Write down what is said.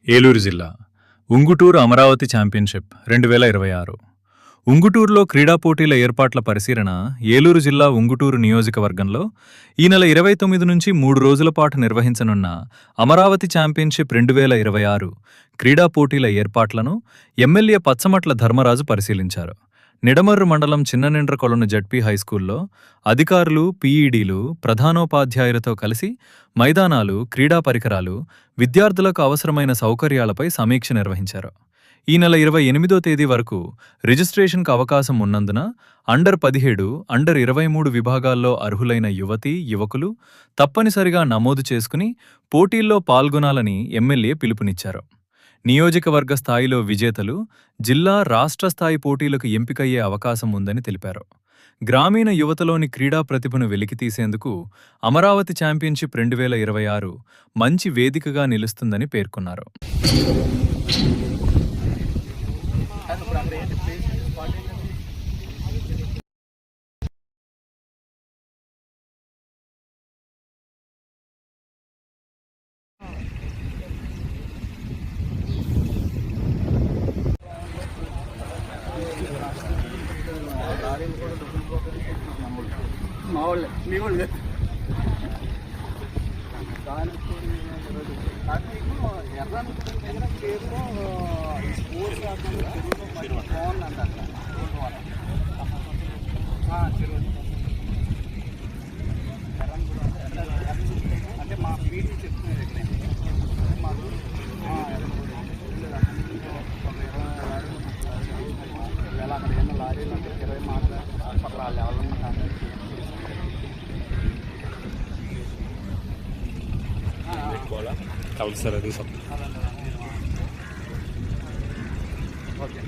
ఏలూరు జిల్లా ఉంగుటూరు అమరావతి ఛాంపియన్షిప్ 2026 ఉంగుటూరులో క్రీడా పోటీల ఏర్పాట్ల పరిశీలన ఏలూరు జిల్లా ఉంగుటూరు నియోజకవర్గంలో ఈ నెల 29 నుంచి 3 రోజుల పాటు నిర్వహించనున్న అమరావతి ఛాంపియన్షిప్ 2026 క్రీడా పోటీల ఏర్పాట్లను ఎమ్మెల్యే పచ్చమట్ల ధర్మరాజు పరిశీలించారు. నిడమర్రు మండలం చిన్ననిండ్రకొలను జడ్పీ హైస్కూల్లో అధికారులు, పీఈడీలు, ప్రధానోపాధ్యాయులతో కలిసి మైదానాలు, క్రీడా పరికరాలు, విద్యార్థులకు అవసరమైన సౌకర్యాలపై సమీక్ష నిర్వహించారు. ఈ నెల 28వ తేదీ వరకు రిజిస్ట్రేషన్కు అవకాశం ఉన్నందున అండర్ 17, అండర్ 23 విభాగాల్లో అర్హులైన యువతీ, యువకులు తప్పనిసరిగా నమోదు చేసుకుని పోటీల్లో పాల్గొనాలని ఎమ్మెల్యే పిలుపునిచ్చారు. నియోజకవర్గ స్థాయిలో విజేతలు జిల్లా, రాష్ట్ర స్థాయి పోటీలకు ఎంపికయ్యే అవకాశం ఉందని తెలిపారు. గ్రామీణ యువతలోని క్రీడా ప్రతిభను వెలికితీసేందుకు అమరావతి ఛాంపియన్షిప్ 2026 మంచి వేదికగా నిలుస్తుందని పేర్కొన్నారు. అంటే మా మీటింగ్ చెప్తున్నారు మాకు ఎలా అక్కడ ఏమన్నా లారీలు అంటే 20 మాటలు అక్కడ వాళ్ళు ఎవరన్నా కాంటాక్ట్ కావాలి సార్ అది ఓకే.